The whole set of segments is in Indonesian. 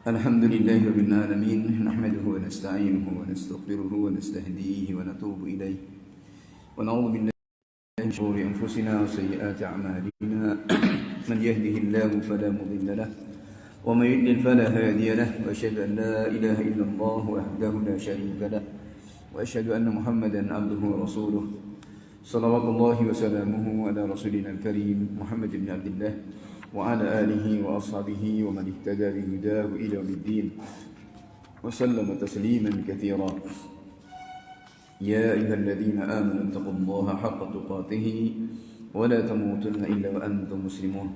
الحمد لله رب العالمين نحمده ونستعينه ونستغفره ونستهديه ونتوب إليه ونعوذ بالله من شرور أنفسنا وسيئات أعمالنا من يهده الله فلا مضل له ومن يضلل فلا هادي له وأشهد أن لا إله إلا الله وحده لا شريك له وأشهد أن محمدا عبده ورسوله صلوات الله وسلامه على رسولنا الكريم محمد بن عبد الله وعلى آله وأصحابه ومن اهتدى بهداه إلى يوم الدين وسلم تسليما كثيرا يا أيها الذين آمنوا اتقوا الله حق تقاته ولا تموتن إلا وأنتم مسلمون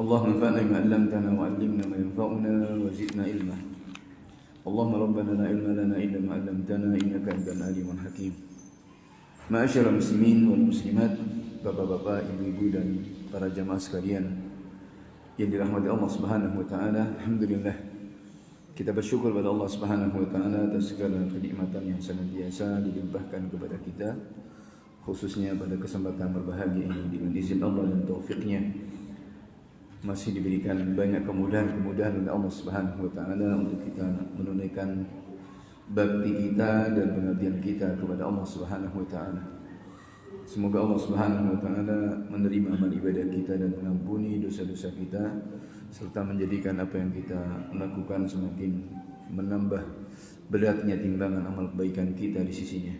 اللهم انفعنا بما علمتنا وعلمنا ما ينفعنا وزدنا علما اللهم ربنا لا علم لنا إلا ما علمتنا إنك أنت العليم الحكيم Ma'asyiral muslimin wal muslimat, bapak-bapak, ibu-ibu dan para jamaah sekalian yang dirahmati Allah Subhanahu wa taala. Alhamdulillah kita bersyukur kepada Allah Subhanahu wa taala atas segala kenikmatan yang senantiasa dilimpahkan kepada kita, khususnya pada kesempatan berbahagia ini dengan izin Allah dan taufiknya masih diberikan banyak kemudahan-kemudahan oleh Allah Subhanahu wa taala untuk kita menunaikan bakti kita dan pengabdian kita kepada Allah Subhanahu wa taala. Semoga Allah Subhanahu wa taala menerima amal ibadah kita dan mengampuni dosa-dosa kita serta menjadikan apa yang kita lakukan semakin menambah beratnya timbangan amal kebaikan kita di sisinya.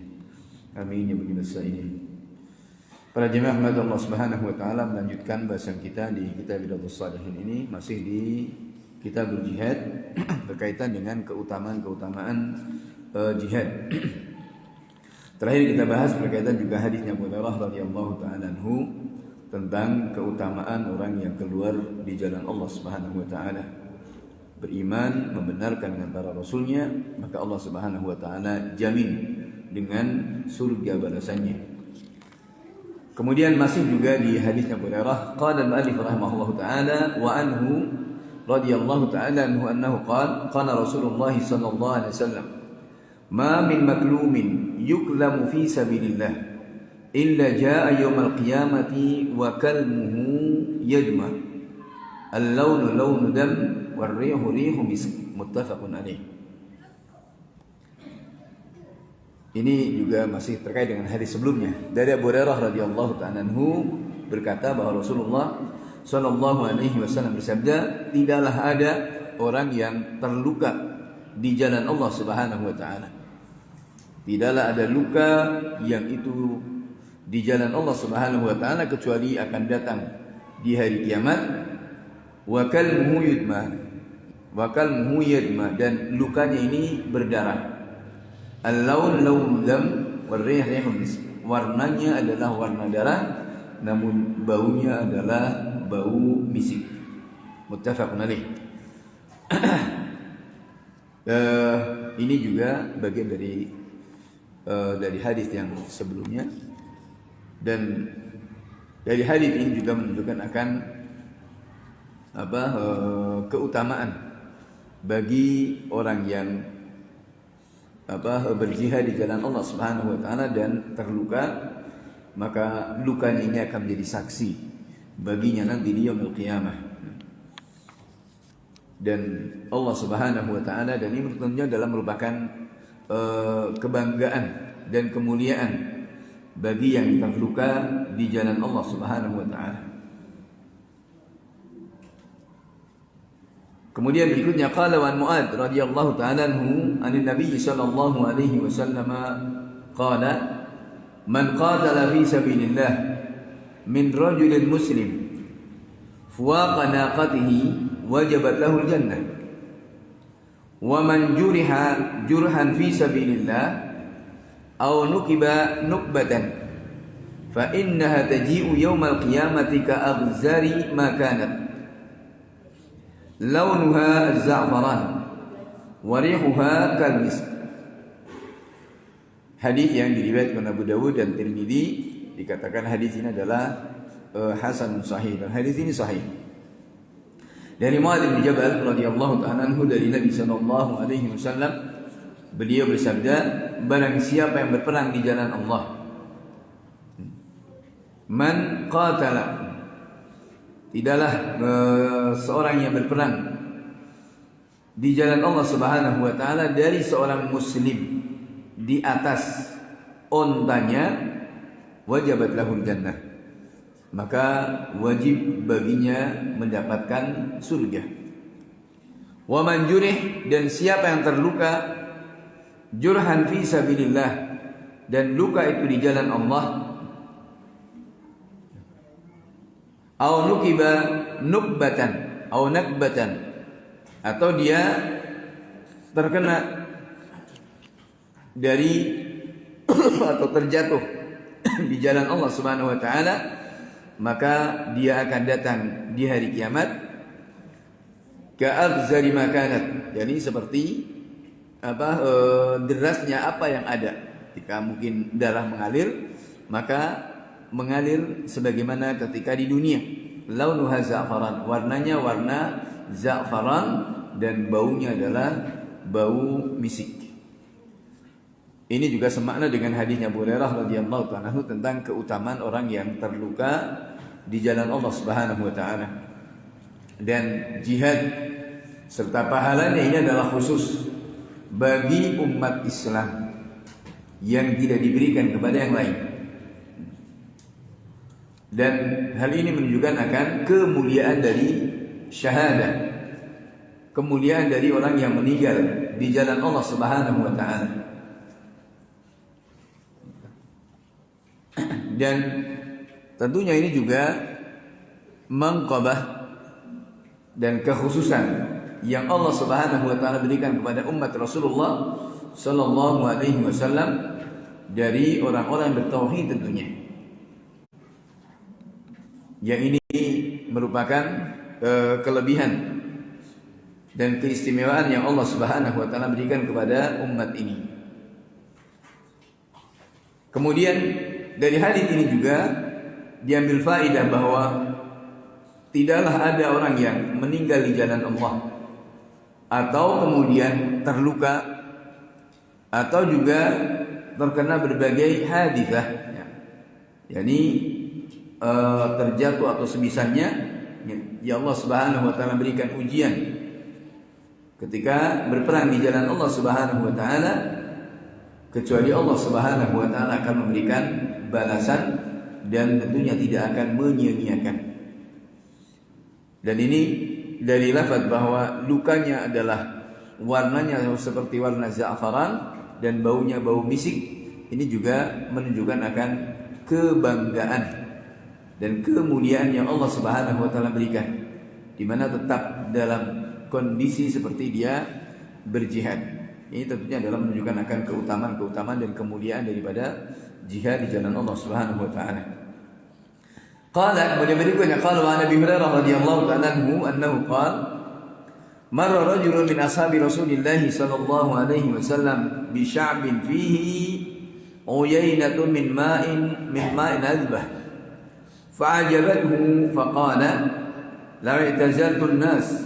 Amin ya rabbal alamin. Para jemaah rahmat Allah Subhanahu wa taala, melanjutkan bahasan kita di kitab Riyadhus Shalihin ini masih di kitab jihad berkaitan dengan keutamaan jihad. Terakhir kita bahas berkaitan juga hadisnya Abu Hurairah radhiyallahu taala anhu tentang keutamaan orang yang keluar di jalan Allah Subhanahu wa taala, beriman, membenarkan dengan para rasulnya, maka Allah Subhanahu wa taala jamin dengan surga balasannya. Kemudian masih juga di hadisnya Abu Hurairah, qala al-mu'allif rahimahullahu taala wa anhu radhiyallahu ta'ala anhu annahu qala Rasulullah sallallahu alaihi wasallam ma min maklumin yuklamu fi sabilillah illa jaa yawmal qiyamati wa kalmuhu yajma al-lawnu lawnu dam wal rihu rihu misk muttafaqun alaih. Ini juga masih terkait dengan hadis sebelumnya dari Abu Hurairah radhiyallahu ta'ala anhu berkata bahwa Rasulullah Sallallahu alaihi wasallam bersabda, tidaklah ada orang yang terluka di jalan Allah Subhanahu wa taala. Tidaklah ada luka yang itu di jalan Allah Subhanahu wa taala kecuali akan datang di hari kiamat. Wa kalmuhu yudma dan lukanya ini berdarah. Al-laun laun dam wal rih rihul misk. Warnanya adalah warna darah, namun baunya adalah bau misik. Muttafaqun alaih. Ini juga bagian dari hadis yang sebelumnya, dan dari hadis ini juga menunjukkan akan keutamaan bagi orang yang berjihad di jalan Allah Subhanahu wa taala dan terluka, maka lukanya ini akan menjadi saksi baginya nanti di yaumil qiyamah. Dan Allah Subhanahu wa taala, dan ini tentunya dalam merupakan kebanggaan dan kemuliaan bagi yang terluka di jalan Allah Subhanahu wa taala. Kemudian berikutnya qala wa Mu'adz radhiyallahu ta'ala anhu anin Nabi sallallahu alaihi wasallam qala man qatala fi sabilillah min rajulin muslim fuwaqa naqatihi wajabat lahul jannah wa man juriha jurhan fi sabilillah aw nukiba nukbatan fa innaha taji'u yawmal qiyamati ka aghzari ma kanat launuha az-za'faran wa rihuha kal misk. Hadis yang diriwayatkan Abu Dawud dan Tirmidzi, dikatakan hadis ini adalah hasan sahih, dan hadis ini sahih. Dari Mu'adz bin Jabal radhiyallahu ta'ala anhu dari Nabi sallallahu alaihi wasallam, beliau bersabda, barang siapa yang berperang di jalan Allah, man qatala, tidaklah seorang yang berperang di jalan Allah Subhanahu wa taala dari seorang muslim di atas ontanya, wajabat lahul jannah, maka wajib baginya mendapatkan surga. Wa man jurih, dan siapa yang terluka jurhan fi sabilillah, dan luka itu di jalan Allah, au nukiba nukbatan au nakbatan, atau dia terkena dari atau terjatuh di jalan Allah Subhanahu wa taala, maka dia akan datang di hari kiamat ka'abzari makanat, yani seperti derasnya apa yang ada. Jika mungkin darah mengalir, maka mengalir sebagaimana ketika di dunia. Launuha za'faran, warnanya warna za'faran, dan baunya adalah bau misik. Ini juga semakna dengan hadisnya Abu Hurairah radhiyallahu ta'ala tentang keutamaan orang yang terluka di jalan Allah Subhanahu wa taala. Dan jihad serta pahalanya ini adalah khusus bagi umat Islam yang tidak diberikan kepada yang lain. Dan hal ini menunjukkan akan kemuliaan dari syahadah, kemuliaan dari orang yang meninggal di jalan Allah Subhanahu wa taala. Dan tentunya ini juga manqabah dan kekhususan yang Allah Subhanahu wa taala berikan kepada umat Rasulullah sallallahu alaihi wasallam dari orang-orang bertauhid tentunya. Yang ini merupakan kelebihan dan keistimewaan yang Allah Subhanahu wa taala berikan kepada umat ini. Kemudian dari hadis ini juga diambil faedah bahwa tidaklah ada orang yang meninggal di jalan Allah atau kemudian terluka atau juga terkena berbagai hadisah, yakni terjatuh atau semisalnya, ya Allah Subhanahu wa taala berikan ujian ketika berperang di jalan Allah Subhanahu wa taala, kecuali Allah Subhanahu wa taala akan memberikan balasan dan tentunya tidak akan menyia-nyiakan. Dan ini dari lafaz bahwa lukanya adalah warnanya seperti warna za'faran dan baunya bau misik, ini juga menunjukkan akan kebanggaan dan kemuliaan yang Allah Subhanahu wa taala berikan, di mana tetap dalam kondisi seperti dia berjihad. Ini tentunya adalah menunjukkan akan keutamaan dan kemuliaan daripada jihad di jalan Allah Subhanahu wa taala. Qala, kemudian berikutnya qala wa Nabi Hurairah radhiyallahu ta'ala anhu qala marra rajulun min ashabi Rasulillah sallallahu alaihi wasallam bi sya'bin fihi uyainatun min ma'in azbah fa'ajabathu faqala la i'tazaltu an-nas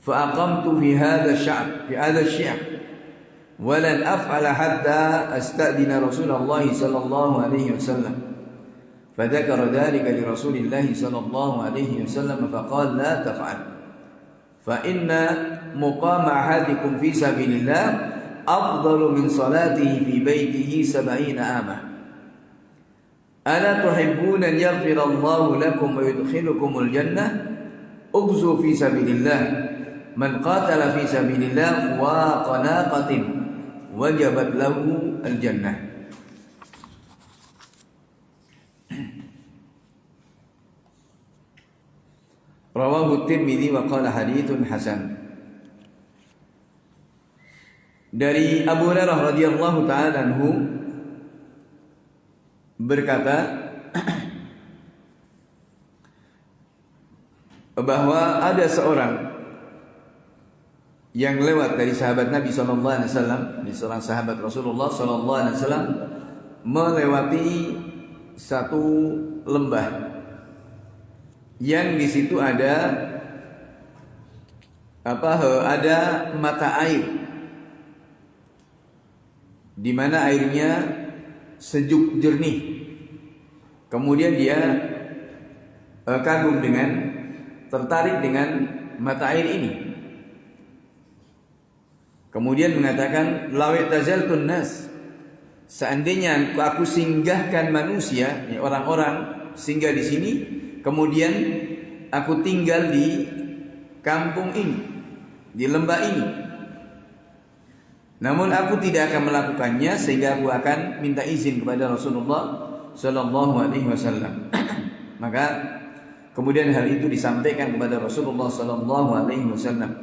فأقمت في هذا الشعب ولن أفعل حتى أستأذن رسول الله صلى الله عليه وسلم فذكر ذلك لرسول الله صلى الله عليه وسلم فقال لا تفعل فإن مقام أحدكم في سبيل الله أفضل من صلاته في بيته 70 عاما ألا تحبون أن يغفر الله لكم ويدخلكم الجنة اغزوا في سبيل الله Man qatala fi sabilillah wa qanaqatin wajabat lahu al-jannah. Rawahu Tirmidzi wa qala haditsun hasan. Dari Abu Hurairah radhiyallahu ta'ala anhu berkata bahwa ada seorang yang lewat dari sahabat Nabi sallallahu alaihi wasallam, ini seorang sahabat Rasulullah sallallahu alaihi wasallam melewati satu lembah yang di situ ada ada mata air di mana airnya sejuk jernih. Kemudian dia tertarik dengan mata air ini. Kemudian mengatakan lawit tazaltun nas, seandainya aku singgahkan manusia, ya, orang-orang singgah di sini, kemudian aku tinggal di kampung ini, di lembah ini, namun aku tidak akan melakukannya, sehingga aku akan minta izin kepada Rasulullah Sallallahu Alaihi Wasallam. Maka kemudian hal itu disampaikan kepada Rasulullah Sallallahu Alaihi Wasallam,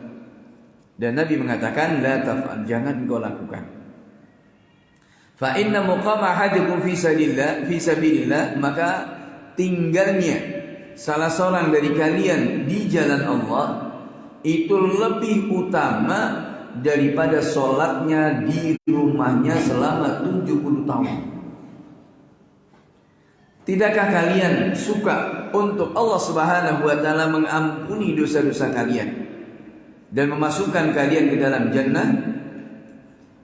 dan Nabi mengatakan, la taf'al, jangan engkau lakukan. Fa inna muqama ahadikum fi sabilillah, maka tinggalnya salah seorang dari kalian di jalan Allah itu lebih utama daripada sholatnya di rumahnya selama 70 tahun. Tidakkah kalian suka untuk Allah Subhanahu wa taala mengampuni dosa-dosa kalian dan memasukkan kalian ke dalam jannah?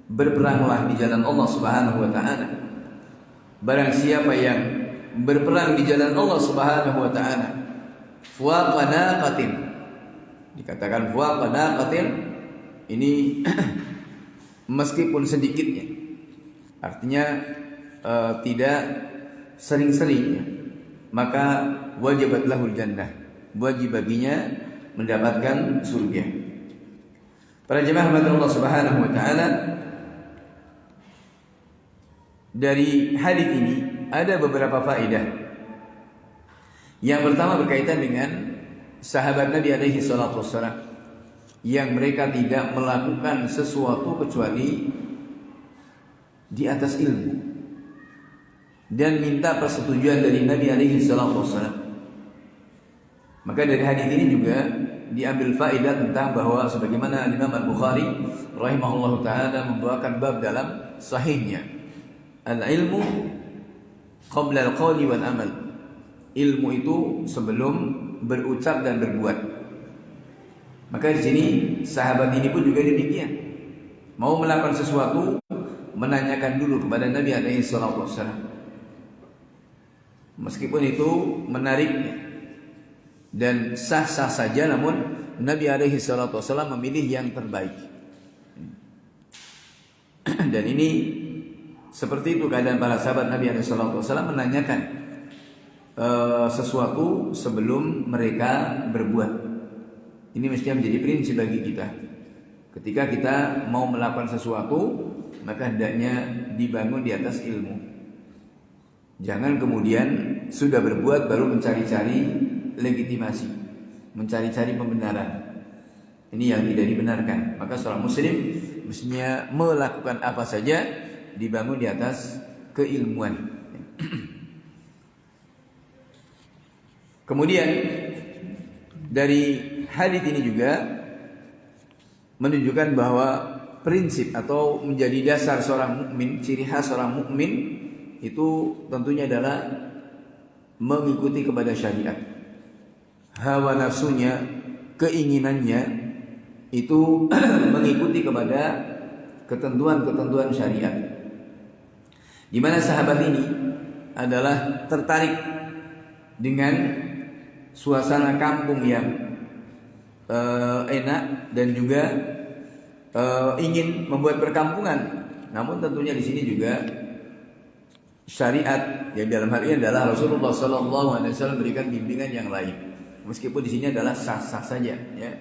Berperanglah di jalan Allah Subhanahu wa taala. Barang siapa yang berperang di jalan Allah Subhanahu wa taala, fuaqa naqatin, dikatakan fuaqa naqatin, ini meskipun sedikitnya, artinya tidak sering-seringnya, maka wajibat lahul jannah, wajib baginya mendapatkan surga. Para jemaah Allah Subhanahu wa taala, dari hadis ini ada beberapa faedah. Yang pertama berkaitan dengan sahabat Nabi alaihi salatu wassalam, yang mereka tidak melakukan sesuatu kecuali di atas ilmu dan minta persetujuan dari Nabi alaihi salatu wassalam. Maka dari hadis ini juga diambil faedah tentang bahwa sebagaimana Imam Al-Bukhari rahimahullahu taala membawakan bab dalam sahihnya, al-ilmu qabla al-qawli wal amal. Ilmu itu sebelum berucap dan berbuat. Maka di sini sahabat ini pun juga demikian. Mau melakukan sesuatu, menanyakan dulu kepada Nabi alaihi salatu wassalam. Meskipun itu menariknya dan sah-sah saja, namun Nabi alaihi salatu wassalam memilih yang terbaik. Dan ini seperti itu keadaan para sahabat Nabi alaihi salatu wassalam, menanyakan sesuatu sebelum mereka berbuat. Ini mestinya menjadi prinsip bagi kita. Ketika kita mau melakukan sesuatu, maka hendaknya dibangun di atas ilmu. Jangan kemudian sudah berbuat baru mencari-cari legitimasi, mencari-cari pembenaran. Ini yang tidak dibenarkan. Maka seorang muslim mestinya melakukan apa saja dibangun di atas keilmuan. Kemudian dari hadis ini juga menunjukkan bahwa prinsip atau menjadi dasar seorang mukmin, ciri khas seorang mukmin itu tentunya adalah mengikuti kepada syariat. Hawa nafsunya, keinginannya itu mengikuti kepada ketentuan-ketentuan syariat. Di mana sahabat ini adalah tertarik dengan suasana kampung yang enak dan juga ingin membuat perkampungan. Namun tentunya di sini juga syariat yang dalam hal ini adalah Rasulullah Sallallahu Alaihi Wasallam berikan bimbingan yang lain. Meskipun di sini adalah sah-sah saja, ya.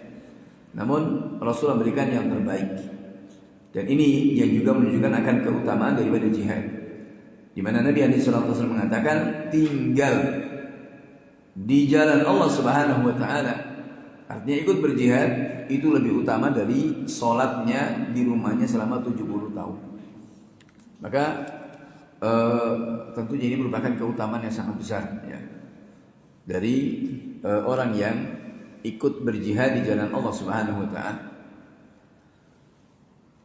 Namun Rasulullah berikan yang terbaik. Dan ini yang juga menunjukkan akan keutamaan daripada jihad. Di mana Nabi alaihi salatu wasallam mengatakan tinggal di jalan Allah Subhanahu wa taala, artinya ikut berjihad itu lebih utama dari sholatnya di rumahnya selama 70 tahun. Maka tentunya ini merupakan keutamaan yang sangat besar, ya, dari orang yang ikut berjihad di jalan Allah Subhanahu wa taala.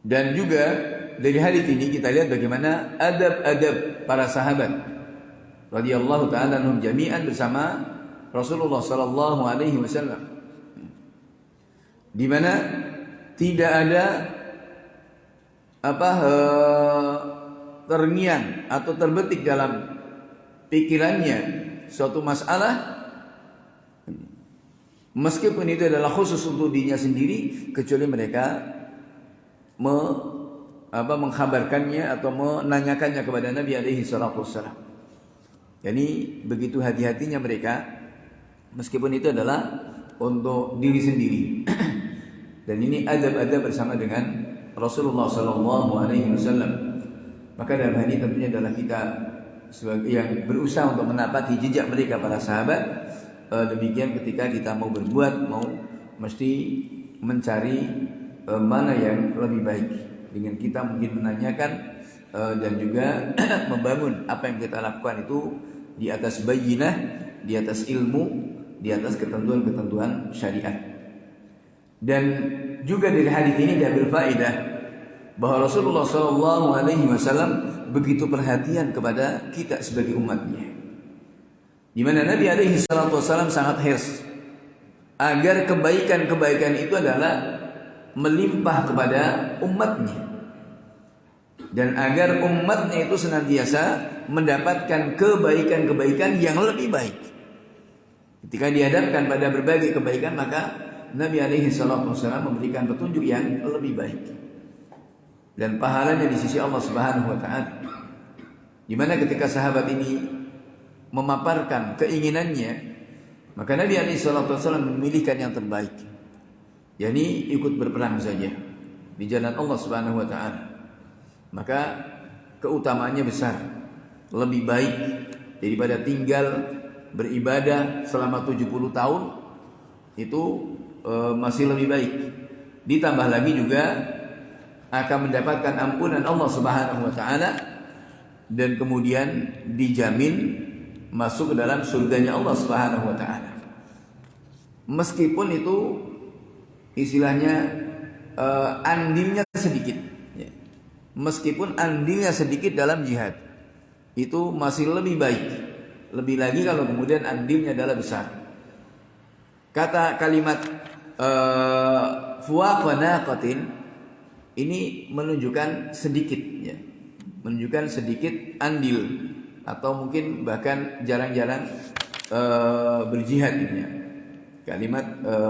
Dan juga dari hadis ini kita lihat bagaimana adab-adab para sahabat radhiyallahu taala anhum jami'an bersama Rasulullah sallallahu alaihi wasallam, di mana tidak ada terngiang atau terbetik dalam pikirannya suatu masalah, meskipun itu adalah khusus untuk dirinya sendiri, kecuali mereka mengkhabarkannya atau menanyakannya kepada Nabi alaihi salatu wassalam. Jadi begitu hati-hatinya mereka, meskipun itu adalah untuk diri sendiri. Dan ini adab-adab bersama dengan Rasulullah sallallahu alaihi wasallam. Maka dalam hal ini tentunya adalah kita sebagai yang berusaha untuk menapaki jejak mereka para sahabat. Demikian ketika kita mau berbuat, mesti mencari mana yang lebih baik. Dengan kita mungkin menanyakan dan juga membangun apa yang kita lakukan itu di atas bayyinah, di atas ilmu, di atas ketentuan-ketentuan syariat. Dan juga dari hadis ini diambil faedah bahwa Rasulullah SAW begitu perhatian kepada kita sebagai umatnya. Di mana Nabi SAW sangat hirs agar kebaikan-kebaikan itu adalah melimpah kepada umatnya, dan agar umatnya itu senantiasa mendapatkan kebaikan-kebaikan yang lebih baik. Ketika dihadapkan pada berbagai kebaikan, maka Nabi SAW memberikan petunjuk yang lebih baik dan pahalanya di sisi Allah Subhanahu wa taala. Di mana ketika sahabat ini memaparkan keinginannya, maka Nabi SAW memilihkan yang terbaik, yakni ikut berperang saja di jalan Allah Subhanahu wa taala. Maka keutamaannya besar, lebih baik daripada tinggal beribadah selama 70 tahun. Itu masih lebih baik. Ditambah lagi juga akan mendapatkan ampunan Allah Subhanahu wa taala, dan kemudian dijamin masuk ke dalam surganya Allah Subhanahu wa taala. Meskipun itu istilahnya andilnya sedikit, ya. Meskipun andilnya sedikit dalam jihad, itu masih lebih baik. Lebih lagi kalau kemudian andilnya adalah besar. Kata kalimat fuwaqa naqatin ini menunjukkan sedikit, ya. Menunjukkan sedikit andil, atau mungkin bahkan jarang-jarang berjihad ini, ya. Kalimat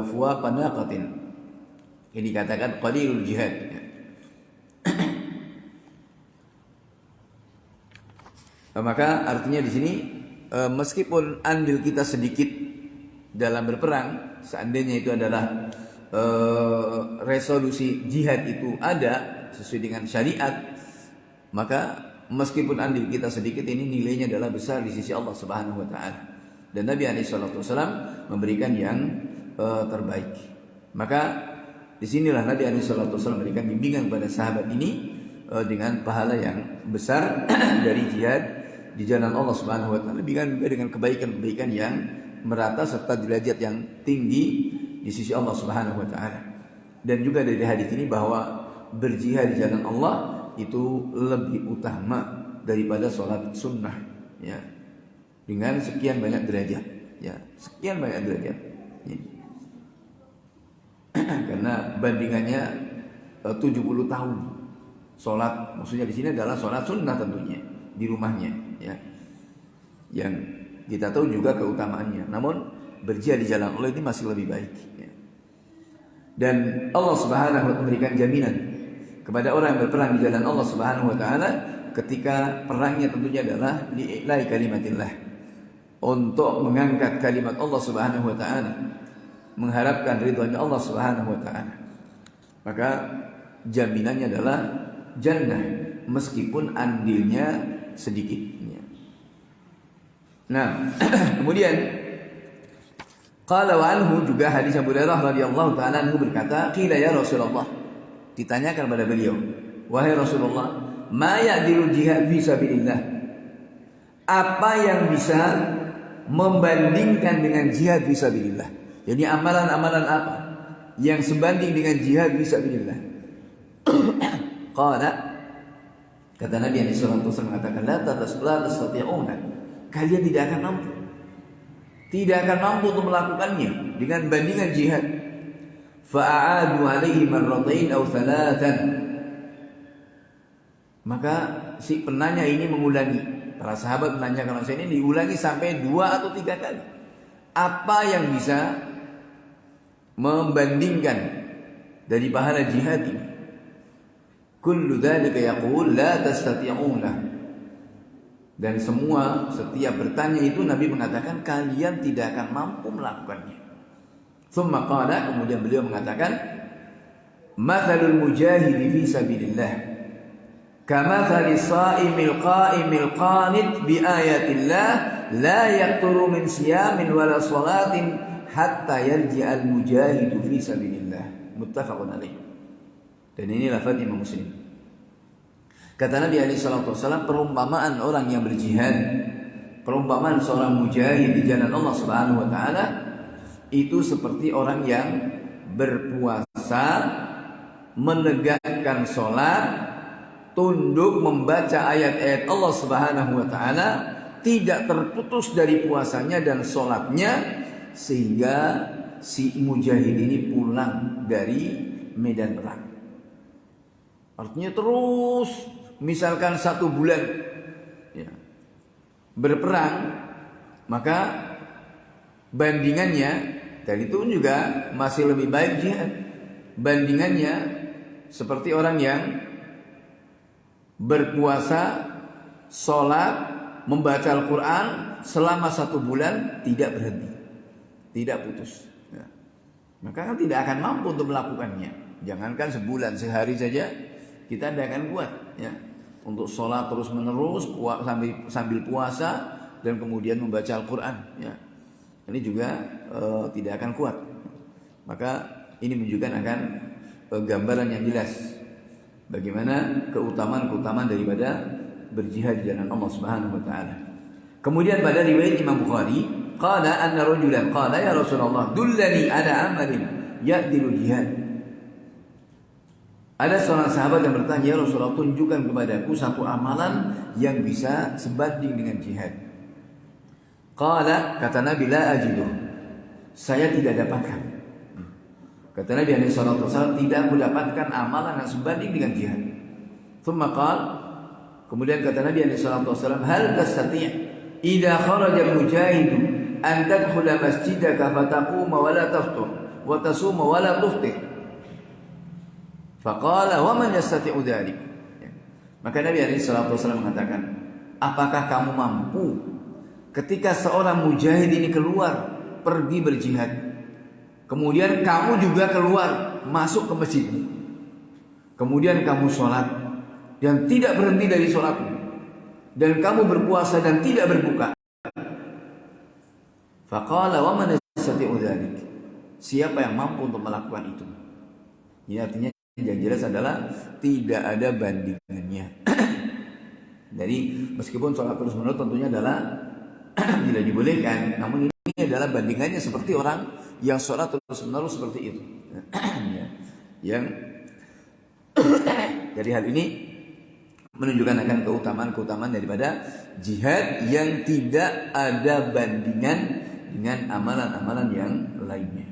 fuwaqa naqatin ini dikatakan qalilul jihad, ya. Maka artinya di sini meskipun andil kita sedikit dalam berperang, seandainya itu adalah resolusi jihad itu ada sesuai dengan syariat, maka meskipun andil kita sedikit, ini nilainya adalah besar di sisi Allah Subhanahu wa taala. Dan Nabi SAW memberikan yang terbaik. Maka disinilah Nabi SAW memberikan bimbingan kepada sahabat ini dengan pahala yang besar dari jihad di jalan Allah Subhanahu wa taala, dengan kebaikan-kebaikan yang merata serta derajat yang tinggi di sisi Allah Subhanahu wa taala. Dan juga dari hadis ini bahwa berjihad di jalan Allah itu lebih utama daripada sholat sunnah, ya, dengan sekian banyak derajat, ya, sekian banyak derajat, ya. Karena bandingannya 70 tahun sholat, maksudnya di sini adalah sholat sunnah tentunya di rumahnya, ya, yang kita tahu juga keutamaannya. Namun berjihad di jalan Allah ini masih lebih baik, ya. Dan Allah Subhanahu wa taala memberikan jaminan kepada orang yang berperang di jalan Allah Subhanahu wa taala ketika perangnya tentunya adalah li'ila'i kalimatillah, untuk mengangkat kalimat Allah Subhanahu wa taala, mengharapkan ridhonya Allah Subhanahu wa taala. Maka jaminannya adalah jannah meskipun andilnya sedikit. Nah, kemudian qala wa anhu, juga hadis Abu Hurairah radhiyallahu taala anhu berkata, qila ya Rasulullah, ditanyakan kepada beliau, wahai Rasulullah, ma ya'dilu jihad fi sabilillah, apa yang bisa membandingkan dengan jihad fi sabilillah? Jadi amalan-amalan apa yang sebanding dengan jihad fi sabilillah? Qala, kata Nabi sallallahu alaihi wasallam mengatakan, la tastati'una, kalian tidak akan mampu untuk melakukannya dengan bandingan jihad. Fa'adu alaihi marratain aw thalathan, maka si penanya ini mengulangi, para sahabat menanyakan saya ini diulangi sampai 2 atau 3 kali. Apa yang bisa membandingkan dari pahala jihad ini? kullu dzalika yaqul la tastati'una. Dan setiap bertanya itu Nabi mengatakan kalian tidak akan mampu melakukannya. Tsumma qala, kemudian beliau mengatakan, mathalul mujahidi fi sabilillah kamathali sha'imil qa'imil qanit bi ayatillah la yaqturu min siyamin wala salatin hatta yarji'al mujahidu fi sabilillah. Muttafaqun alaih. Dan ini lafaz Imam Muslim. Kata Nabi SAW, perumpamaan orang yang berjihad, perumpamaan seorang mujahid di jalan Allah Subhanahu wa taala itu seperti orang yang berpuasa, menegakkan sholat, tunduk membaca ayat-ayat Allah Subhanahu wa taala, tidak terputus dari puasanya dan sholatnya, sehingga si mujahid ini pulang dari medan perang. Artinya terus, misalkan 1 bulan ya, berperang, maka bandingannya, dan itu juga masih lebih baik jihad, bandingannya seperti orang yang berpuasa, sholat, membaca Al-Quran selama 1 bulan tidak berhenti, tidak putus ya. Maka tidak akan mampu untuk melakukannya. Jangankan sebulan, sehari saja kita tidak akan kuat ya, untuk sholat terus menerus sambil puasa dan kemudian membaca Al-Quran ya. Ini juga tidak akan kuat. Maka ini menunjukkan akan gambaran yang jelas bagaimana keutamaan daripada berjihad di jalan Allah Subhanahu wa taala. Kemudian pada riwayat Imam Bukhari, qala anna rajulan qala ya Rasulullah dullani ala amalin ya'dilu jihad. Ada seorang sahabat yang bertanya, ya Rasulullah, tunjukkan kepadaku satu amalan yang bisa sebanding dengan jihad. Qala, kata Nabi, la ajidu, saya tidak dapatkan. Kata Nabi SAW, tidak aku dapatkan amalan yang sebanding dengan jihad. Thumma qala, kemudian kata Nabi SAW, hal tastati' idha kharaja al-mujahidu an tadkhula masjidaka fataquma wa la taftur wa tasuma wa la tuftir. Faqala wa man yastati'u dzalik. Maka Nabi SAW mengatakan, apakah kamu mampu ketika seorang mujahid ini keluar pergi berjihad, kemudian kamu juga keluar masuk ke masjid, kemudian kamu sholat dan tidak berhenti dari sholatmu, dan kamu berpuasa dan tidak berbuka. Faqala wa man yastati'u dzalik. Siapa yang mampu untuk melakukan itu? Ini artinya yang jelas adalah tidak ada bandingannya. Jadi meskipun sholat terus menerus tentunya adalah tidak dibolehkan, namun ini adalah bandingannya seperti orang yang sholat terus menerus seperti itu. Yang dari hal ini menunjukkan akan keutamaan daripada jihad yang tidak ada bandingan dengan amalan-amalan yang lainnya.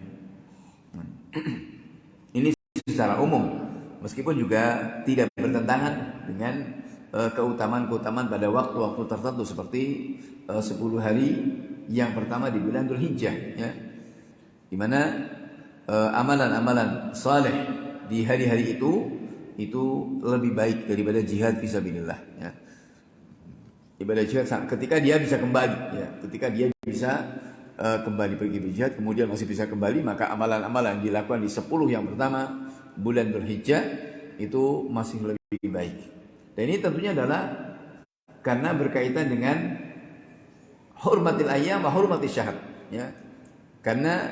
Ini secara umum, meskipun juga tidak bertentangan dengan keutamaan pada waktu-waktu tertentu seperti 10 hari yang pertama di bulan Dzulhijjah ya, di mana amalan-amalan saleh di hari-hari itu lebih baik daripada jihad fisabilillah ya. Ibadah jihad ketika dia bisa kembali ya, ketika dia bisa kembali pergi berjihad kemudian masih bisa kembali, maka amalan-amalan yang dilakukan di 10 yang pertama bulan Dzulhijjah itu masih lebih baik. Dan ini tentunya adalah karena berkaitan dengan hurmatil ayyam wa hurmatil syahr ya. Karena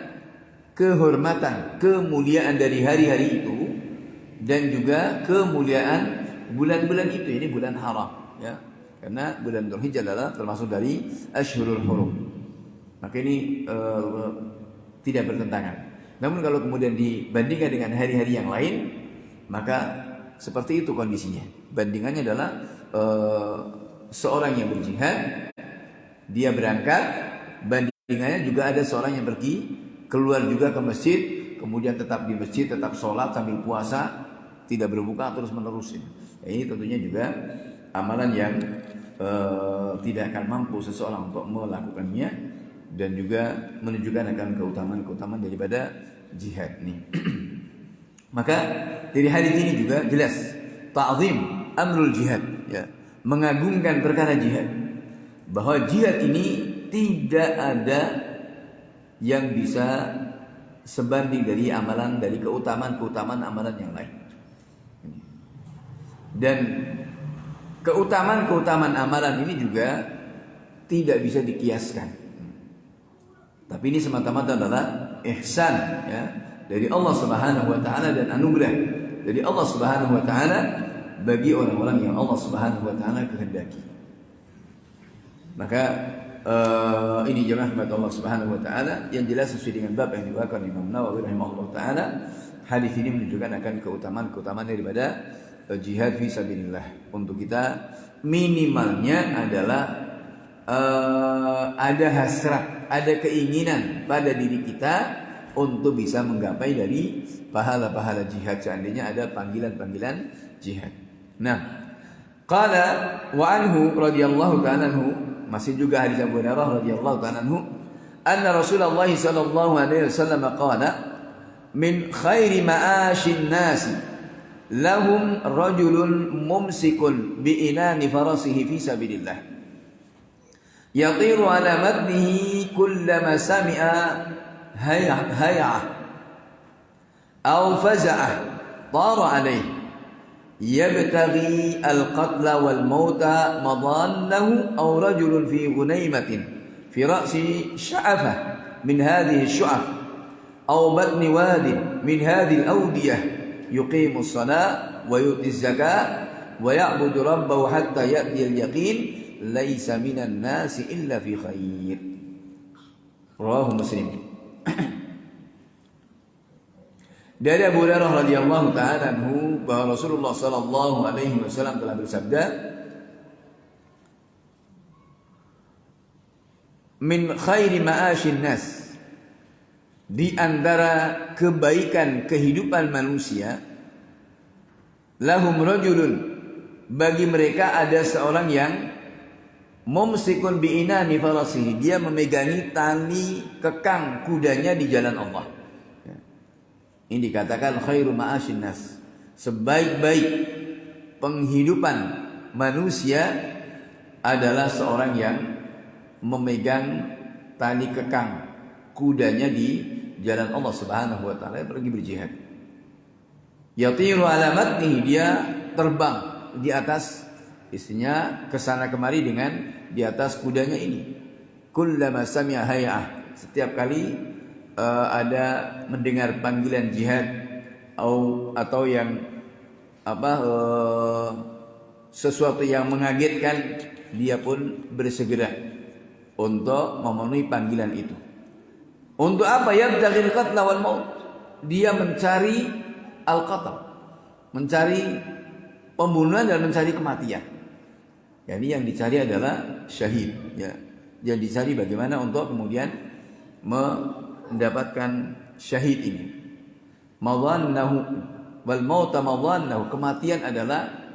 kehormatan, kemuliaan dari hari-hari itu dan juga kemuliaan bulan-bulan itu, ini bulan haram ya. Karena bulan Dzulhijjah adalah termasuk dari Ashhurul Hurum. Maka ini tidak bertentangan. Namun kalau kemudian dibandingkan dengan hari-hari yang lain, maka seperti itu kondisinya. Bandingannya adalah seorang yang berjihad, dia berangkat, bandingannya juga ada seorang yang pergi keluar juga ke masjid, kemudian tetap di masjid, tetap sholat sambil puasa, tidak berbuka terus menerus. Ini tentunya juga amalan yang tidak akan mampu seseorang untuk melakukannya, dan juga menunjukkan akan keutamaan daripada jihad ini. Maka dari hadis ini juga jelas ta'zim amrul jihad, ya, mengagungkan perkara jihad. Bahwa jihad ini tidak ada yang bisa sebanding dari amalan, dari keutamaan amalan yang lain. Dan keutamaan amalan ini juga tidak bisa dikiaskan. Tapi ini semata-mata adalah ihsan, ya, dari Allah Subhanahu wa taala dan anugerah dari Allah Subhanahu wa taala bagi orang-orang yang Allah Subhanahu wa taala kehendaki. Maka ini jemaah Allah Subhanahu wa taala yang jelas sesuai dengan bab yang dibawakan Imam Nawawi rahimahullah taala. Hadis ini menunjukkan akan keutamaan daripada jihad fi sabilillah. Untuk kita minimalnya adalah ada hasrat, ada keinginan pada diri kita untuk bisa menggapai dari pahala-pahala jihad seandainya ada panggilan-panggilan jihad. Nah, qala wa anhu radhiyallahu ta'ala anhu, masih juga hadis Abu Hurairah radhiyallahu ta'ala anhu, anna Rasulullah sallallahu alaihi wasallam qala min khairi ma'ashin nasi lahum rajulun mumsikun bi inani farasihi fi sabilillah yatiru ala matnihi kullama sami'a hay'ah aw faza'ah tara alayhi yabtaghi al-qatla wal mauta madannahu aw rajulun fi ghunaymatin fi ra'si sya'afah min hadhihi syu'af aw batni wadin min hadhihi al-awdiyah yuqimu as-salat wa yu'ti az-zakah wa ya'budu rabbahu hatta ya'ti al-yaqin laisa minan nasi illa fi khair. Rawahu Muslim. Dari Abu Hurairah radhiyallahu ta'ala anhu bahwa Rasulullah sallallahu alaihi wasallam telah bersabda, min khairi ma'ashin nas, di antara kebaikan kehidupan manusia, lahum rajulun, bagi mereka ada seorang yang mumsikun bi'inani farasihi, dia memegangi tali kekang kudanya di jalan Allah. Ini dikatakan khairu ma'ashin nas, sebaik-baik penghidupan manusia adalah seorang yang memegang tali kekang kudanya di jalan Allah Subhanahu wa taala, pergi berjihad. Yatiru ala matnihi, dia terbang di atas, istrinya kesana kemari dengan di atas kudanya ini. Kullama sami'a hay'ah, setiap kali ada mendengar panggilan jihad atau yang sesuatu yang mengagetkan, dia pun bersegera untuk memenuhi panggilan itu. Untuk apa? Yabtaghil qatla wal maut, dia mencari al-qatl, mencari pembunuhan dan mencari kematian. Jadi yang dicari adalah syahid, ya. Yang dicari bagaimana untuk kemudian mendapatkan syahid ini. Madhannahu wal mauta madhannahu, kematian adalah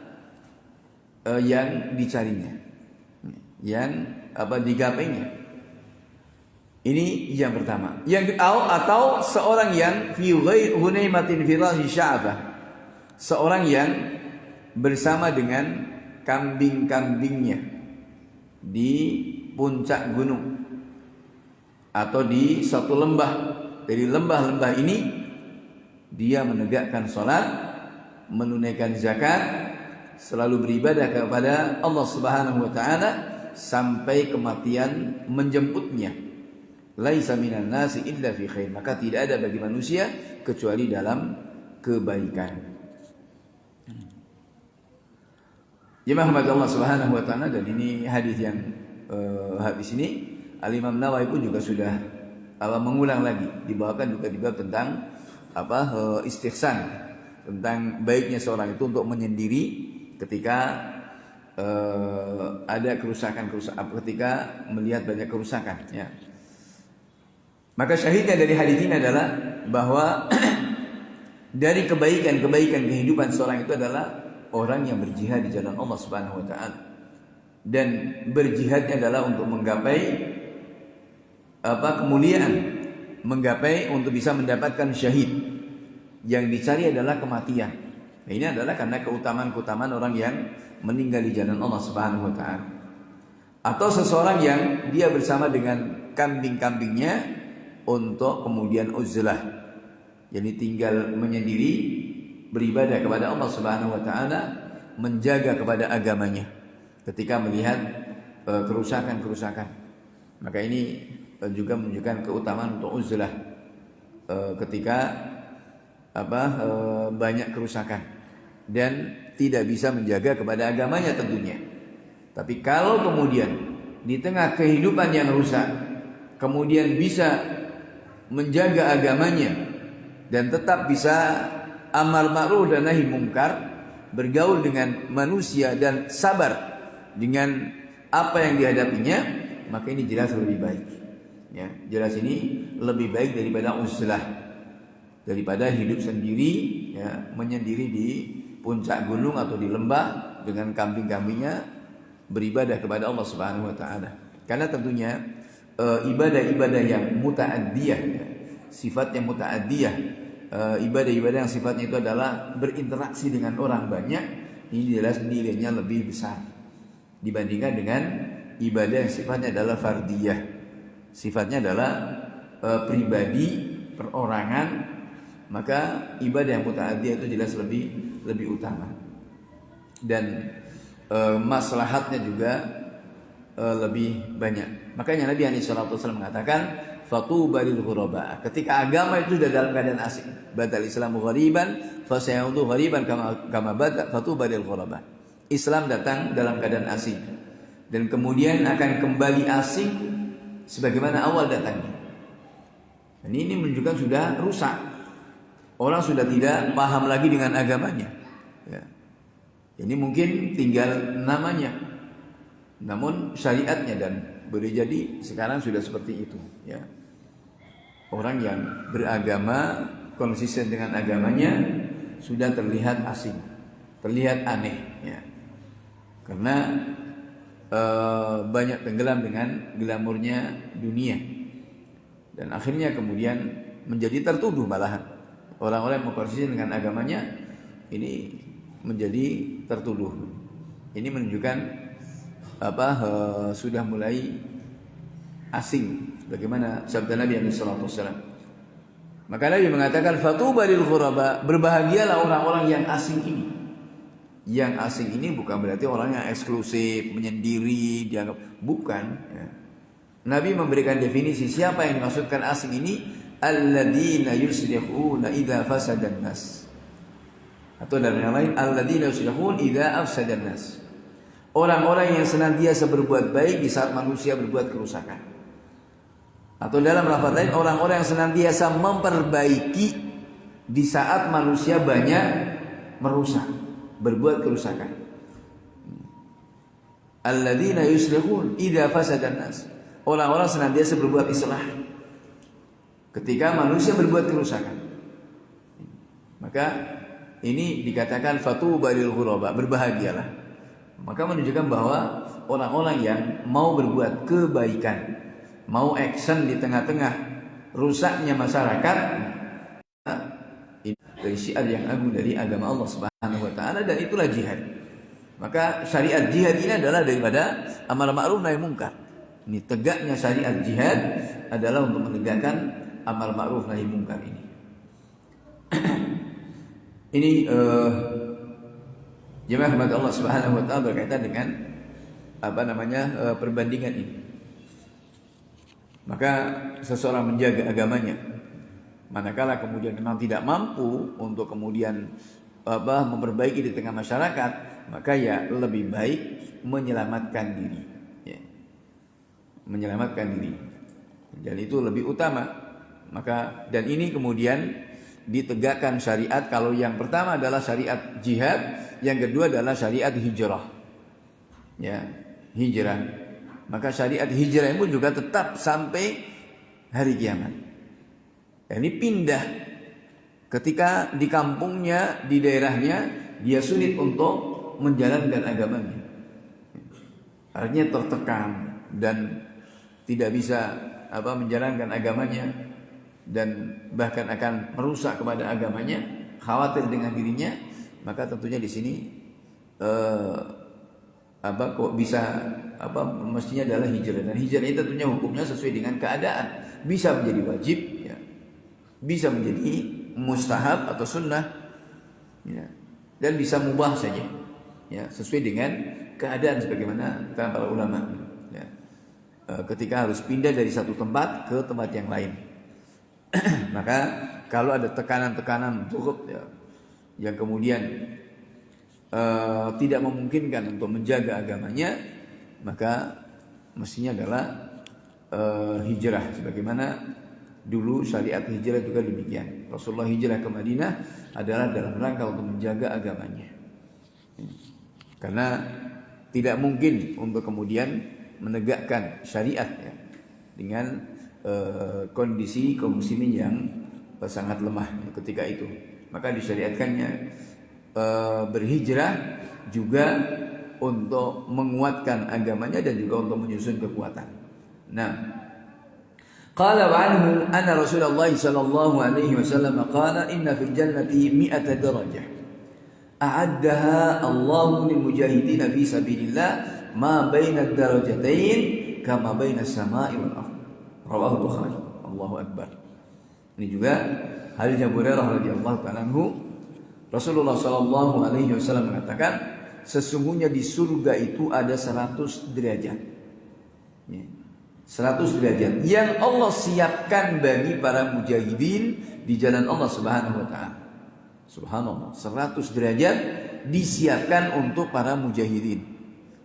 yang dicarinya, yang digapainya. Ini yang pertama. Yang atau seorang yang fi ghunaymatin fi ra'si sya'bah, seorang yang bersama dengan kambing-kambingnya di puncak gunung atau di satu lembah. Dari lembah-lembah ini dia menegakkan salat, menunaikan zakat, selalu beribadah kepada Allah Subhanahu wa taala sampai kematian menjemputnya. Laisa minan nasi illa fi khair, maka tidak ada bagi manusia kecuali dalam kebaikan. Jemaah Allah Subhanahu wa taala, dan ini hadis yang habis ini Al-Imam Nawawi pun juga sudah mengulang lagi, dibawakan juga di bab tentang istihsan, tentang baiknya seorang itu untuk menyendiri ketika ada kerusakan, ketika melihat banyak kerusakan, ya. Maka syahidnya dari hadis ini adalah bahwa dari kebaikan kehidupan seorang itu adalah orang yang berjihad di jalan Allah Subhanahu wa taala. Dan berjihadnya adalah untuk menggapai kemuliaan, menggapai untuk bisa mendapatkan syahid. Yang dicari adalah kematian. Nah, ini adalah karena keutamaan-keutamaan orang yang meninggal di jalan Allah Subhanahu wa taala. Atau seseorang yang dia bersama dengan kambing-kambingnya untuk kemudian uzlah, jadi tinggal menyendiri beribadah kepada Allah Subhanahu wa taala, menjaga kepada agamanya ketika melihat kerusakan-kerusakan. Maka ini juga menunjukkan keutamaan untuk uzlah ketika banyak kerusakan dan tidak bisa menjaga kepada agamanya tentunya. Tapi kalau kemudian di tengah kehidupan yang rusak kemudian bisa menjaga agamanya dan tetap bisa amar ma'ruf dan nahi mungkar, bergaul dengan manusia dan sabar dengan apa yang dihadapinya, maka ini jelas lebih baik. Ya, jelas ini lebih baik daripada uzlah, daripada hidup sendiri, ya, menyendiri di puncak gunung atau di lembah dengan kambing-kambingnya beribadah kepada Allah Subhanahu wa taala. Karena tentunya ibadah-ibadah yang muta'addiyah, ya, sifatnya muta'addiyah, ibadah-ibadah yang sifatnya itu adalah berinteraksi dengan orang banyak, ini jelas nilainya lebih besar dibandingkan dengan ibadah yang sifatnya adalah fardiyah, sifatnya adalah pribadi, perorangan. Maka ibadah yang muta'addiyah itu jelas lebih utama dan maslahatnya juga lebih banyak. Makanya Nabi SAW mengatakan fatuba lil ghuraba. Ketika agama itu sudah dalam keadaan asing, badal Islamu ghariban fasayaudu ghariban kama bada, fatuba lil ghuraba. Islam datang dalam keadaan asing dan kemudian akan kembali asing sebagaimana awal datangnya. Dan ini menunjukkan sudah rusak. Orang sudah tidak paham lagi dengan agamanya. Ya. Ini mungkin tinggal namanya, namun syariatnya, dan boleh jadi sekarang sudah seperti itu. Ya. Orang yang beragama konsisten dengan agamanya sudah terlihat asing, terlihat aneh. Ya. Karena banyak tenggelam dengan glamornya dunia, dan akhirnya kemudian menjadi tertuduh malahan. Orang-orang yang konsisten dengan agamanya ini menjadi tertuduh. Ini menunjukkan sudah mulai asing, bagaimana sabda Nabi sallallahu alaihi wasallam. Maka Nabi mengatakan fatuba lil ghuraba, berbahagialah orang-orang yang asing ini. Yang asing ini bukan berarti orang yang eksklusif, menyendiri, dianggap, bukan, ya. Nabi memberikan definisi siapa yang dimaksudkan asing ini, alladzina yuslihuna idza fasadan nas. Atau dalam yang lain, alladzina yuslihun idza afsadan nas. Orang-orang yang senantiasa berbuat baik di saat manusia berbuat kerusakan. Atau dalam lafaz lain, orang-orang yang senantiasa memperbaiki di saat manusia banyak merusak, berbuat kerusakan. Alladzina yuslihun idza fasadan nas. Orang-orang senantiasa berbuat islah ketika manusia berbuat kerusakan. Maka ini dikatakan fatuba lil ghuraba, berbahagialah. Maka menunjukkan bahwa orang-orang yang mau berbuat kebaikan, mau action di tengah-tengah rusaknya masyarakat, ini dari syiar yang agung dari agama Allah Subhanahu wa taala, dan itulah jihad. Maka syariat jihad ini adalah daripada amar ma'ruf nahi munkar. Ini tegaknya syariat jihad adalah untuk menegakkan amar ma'ruf nahi munkar ini. Ini jemaah rahmat Allah Subhanahu wa taala berkaitan dengan perbandingan ini. Maka seseorang menjaga agamanya, manakala kemudian memang tidak mampu untuk kemudian memperbaiki di tengah masyarakat, maka ya lebih baik menyelamatkan diri, ya. Menyelamatkan diri, dan itu lebih utama. Maka dan ini kemudian ditegakkan syariat. Kalau yang pertama adalah syariat jihad, yang kedua adalah syariat hijrah, ya, hijrah. Maka syariat hijrah pun juga tetap sampai hari kiamat. Ini pindah ketika di kampungnya, di daerahnya dia sulit untuk menjalankan agamanya, artinya tertekan dan tidak bisa menjalankan agamanya, dan bahkan akan merusak kepada agamanya, khawatir dengan dirinya. maka tentunya di sini kok bisa mestinya adalah hijrah, dan hijrah itu tentunya hukumnya sesuai dengan keadaan, bisa menjadi wajib ya, bisa menjadi mustahab atau sunnah ya, dan bisa mubah saja ya, sesuai dengan keadaan sebagaimana kata para ulama ya. Ketika harus pindah dari satu tempat ke tempat yang lain maka kalau ada tekanan-tekanan buruk ya, yang kemudian tidak memungkinkan untuk menjaga agamanya, maka mestinya adalah hijrah, sebagaimana dulu syariat hijrah juga demikian. Rasulullah hijrah ke Madinah adalah dalam rangka untuk menjaga agamanya, karena tidak mungkin untuk kemudian menegakkan syariat ya, dengan kondisi kaum muslimin yang sangat lemah ketika itu. Maka disyariatkannya berhijrah juga untuk menguatkan agamanya dan juga untuk menyusun kekuatan. Nah, qala wa anhu anna Rasulullah sallallahu alaihi wasallam qala inna fil jannati 100 darajah a'addaha Allahu lil mujahidin fi sabilillah ma baina ad-darajatain kama baina as-sama'i wal ardh. Rawahu Bukhari. Allahu akbar. Ini juga hadis Abu Hurairah radhiyallahu ta'ala anhu, Rasulullah sallallahu alaihi wasallam mengatakan, sesungguhnya di surga itu ada 100 derajat. 100 derajat yang Allah siapkan bagi para mujahidin di jalan Allah Subhanahu wa taala. Subhanallah, 100 derajat disiapkan untuk para mujahidin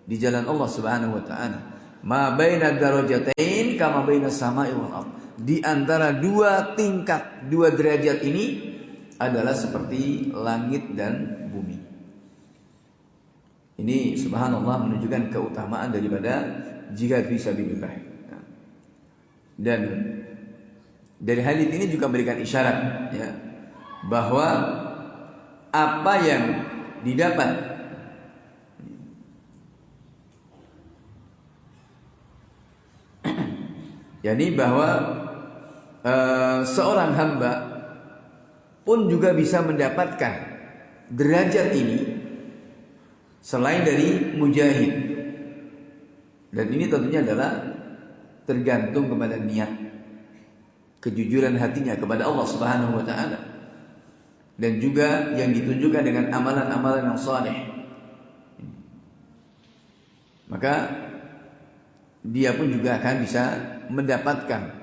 di jalan Allah Subhanahu wa taala. Ma baina darajatain kama baina samai wal ardh. Di antara dua tingkat, dua derajat ini adalah seperti langit dan bumi. Ini subhanallah menunjukkan keutamaan daripada jihad fisabilillah. Dan dari hadis ini juga memberikan isyarat ya, bahwa apa yang didapat yakni bahwa seorang hamba pun juga bisa mendapatkan derajat ini selain dari mujahid. Dan ini tentunya adalah tergantung kepada niat, kejujuran hatinya kepada Allah Subhanahu wa taala, dan juga yang ditunjukkan dengan amalan-amalan yang saleh. Maka dia pun juga akan bisa mendapatkan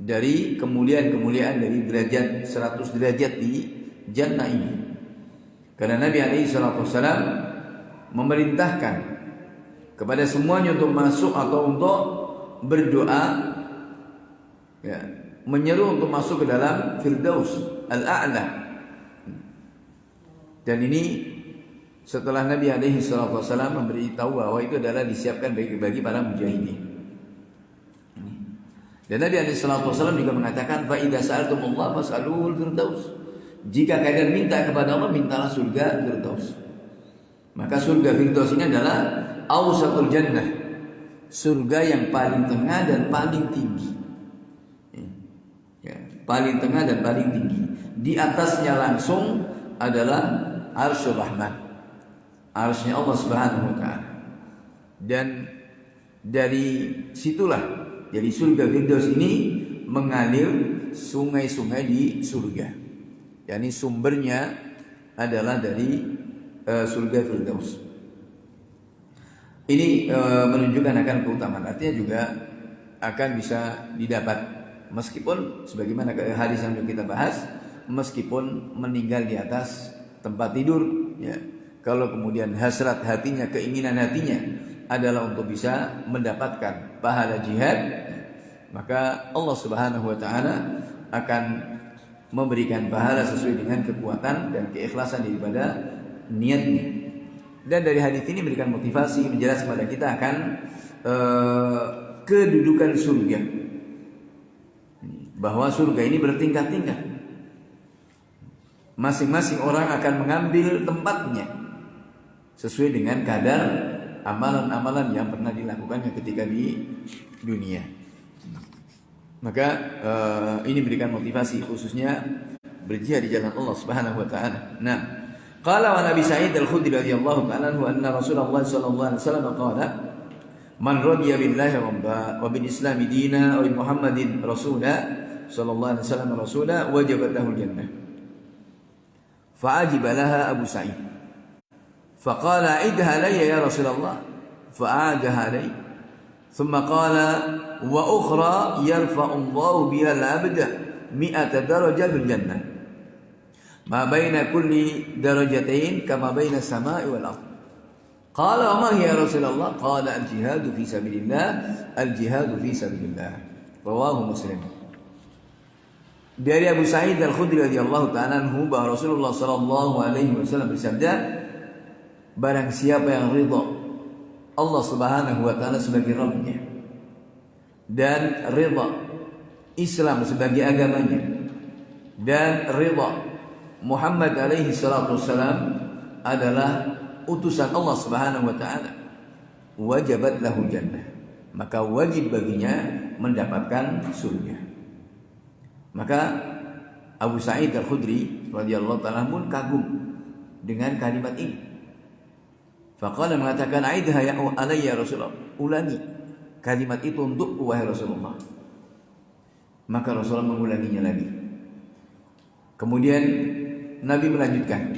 dari kemuliaan-kemuliaan dari derajat 100 derajat di jannah ini. Karena Nabi alaihi salatu wasallam memerintahkan kepada semuanya untuk masuk atau untuk berdoa ya, menyeru untuk masuk ke dalam Firdaus Al-A'la. Dan ini setelah Nabi alaihi salatu wasallam memberitahu bahwa itu adalah disiapkan bagi para mujahidin. Dan Nabi alaihi salatu wasallam juga mengatakan, fa idza sa'altumullah fas'aluhul firdaus. Jika kalian minta kepada Allah, mintalah surga Firdaus. Maka surga Firdaus ini adalah awsatul jannah, surga yang paling tengah dan paling tinggi. Ya, paling tengah dan paling tinggi. Di atasnya langsung adalah Arsyur Rahman, arsy-Nya Allah Subhanahu wa taala. Dan dari situlah, jadi surga Firdaus ini mengalir sungai-sungai di surga. Yani sumbernya adalah dari surga Firdaus. Ini menunjukkan akan keutamaan. Artinya juga akan bisa didapat meskipun sebagaimana hadis yang kita bahas, meskipun meninggal di atas tempat tidur ya. Kalau kemudian hasrat hatinya, keinginan hatinya adalah untuk bisa mendapatkan pahala jihad, maka Allah Subhanahu wa taala akan memberikan pahala sesuai dengan kekuatan dan keikhlasan daripada niatnya. Dan dari hadis ini memberikan motivasi, menjelaskan kepada kita akan kedudukan surga, bahwa surga ini bertingkat-tingkat. Masing-masing orang akan mengambil tempatnya sesuai dengan kadar amalan-amalan yang pernah dilakukannya ketika di dunia. Maka ini berikan motivasi khususnya berjihad di jalan Allah Subhanahu wa taala. Nah, Qala wa Nabi Sa'id Al-Khudri radhiyallahu ta'ala anhu anna Rasulullah sallallahu alaihi wasallam qala man radiya billahi rabba wa bil islam dina wa bi Muhammadin rasula sallallahu alaihi wasallam rasula wajabat lahu jannah. Fa'ajiba laha Abu Sa'id. Faqala idha alayya ya Rasulullah. Fa'adaha alayhi. Thumma qala wa ukhra yarfa'u Allah biha al-'abda 100 darajah fil jannah. Ma baina kulli darajatain kama baina as-sama'i wal ardh. Qala wa ma hiya Rasulullah? Qala al-jihadu fi sabilillah, al-jihadu fi sabilillah. Rawahu Muslim. Dari Abu Sa'id Al-Khudri radhiyallahu ta'ala anhu bahwa Rasulullah sallallahu alaihi wasallam bersabda, barang siapa yang ridha Allah Subhanahu wa taala sebagai Rabbnya dan ridha Islam sebagai agamanya dan ridha Muhammad alaihi salatu wassalam adalah utusan Allah Subhanahu wa taala, wajabat lahu jannah, maka wajib baginya mendapatkan surga. Maka Abu Sa'id Al-Khudri radhiyallahu ta'ala pun kagum dengan kalimat ini. Faqala mengatakan aidha ya alayya Rasulullah, ulangi kalimat itu untukku wahai Rasulullah. Maka Rasulullah mengulanginya lagi. Kemudian Nabi melanjutkan,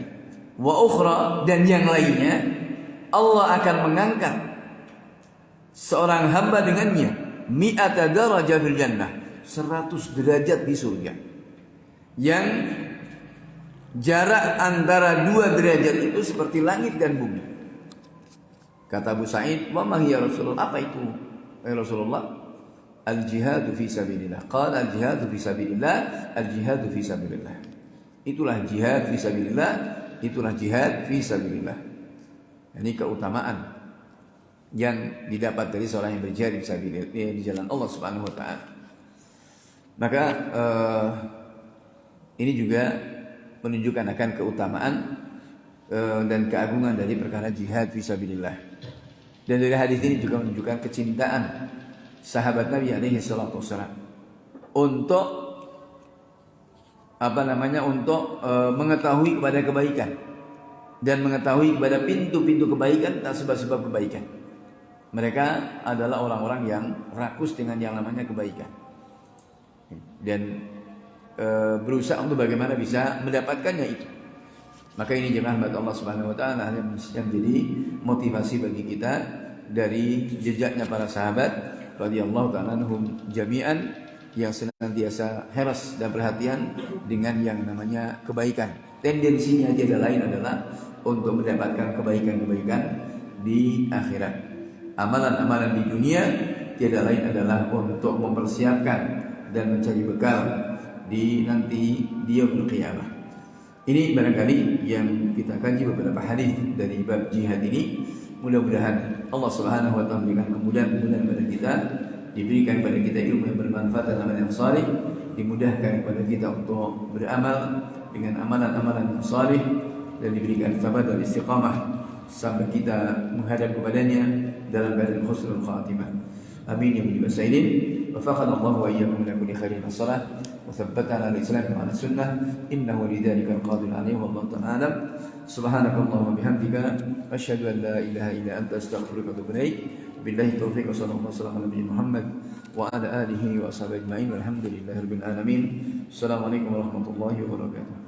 wa ukhra, dan yang lainnya Allah akan mengangkat seorang hamba dengannya 100 darajah fil jannah, 100 derajat di surga. Yang jarak antara 2 derajat itu seperti langit dan bumi. Kata Abu Sa'id, wa ma hiya Rasulullah, apa itu ya Rasulullah? Al-jihadu fi sabilillah. Qala al-jihadu fi sabilillah, al-jihadu fi sabilillah. Itulah jihad fi sabilillah, itulah jihad fi sabilillah. Ini keutamaan yang didapat dari seorang yang berjihad di jalan Allah Subhanahu wa taala. Maka ini juga menunjukkan akan keutamaan dan keagungan dari perkara jihad fi sabilillah. Dan dari hadis ini juga menunjukkan kecintaan sahabat Nabi alaihi salatu wasallam untuk untuk mengetahui kepada kebaikan dan mengetahui kepada pintu-pintu kebaikan dan sebab-sebab kebaikan. Mereka adalah orang-orang yang rakus dengan yang namanya kebaikan dan berusaha untuk bagaimana bisa mendapatkannya itu. Maka ini jemaah Allah Subhanahu wa taala yang menjadi motivasi bagi kita dari jejaknya para sahabat radhiyallahu ta'ala anhum jami'an, yang senantiasa heras dan perhatian dengan yang namanya kebaikan. Tendensinya tiada lain adalah untuk mendapatkan kebaikan-kebaikan di akhirat. Amalan-amalan di dunia tiada lain adalah untuk mempersiapkan dan mencari bekal di nanti di yaumul qiyamah. Ini barangkali yang kita kaji beberapa hadis dari bab jihad ini. Mudah-mudahan Allah Subhanahu wa taala memberikan kemudahan kepada kita, diberikan kepada kita ilmu yang bermanfaat dan amal yang saleh, dimudahkan kepada kita untuk beramal dengan amalan-amalan yang saleh, dan diberikan sabar dan istiqamah sampai kita menghadap kepadanya dalam keadaan husnul khatimah. Amin ya rabbal alamin. Wafaqana Allah wa iyyakum ila kulli khairin was-salah wa thabbatana al-islam wa al-sunnah innahu lidzalika qadir alayhi wallahu ta'ala. Subhanakallahumma wa bihamdika asyhadu an la ilaha illa anta astaghfiruka wa atubu ilaik. Billahi taufiq wa sallallahu alaihi wasallam ala Muhammad wa ala alihi wa ashabihi ajma'in walhamdulillahi rabbil alamin. Assalamualaikum warahmatullahi wabarakatuh.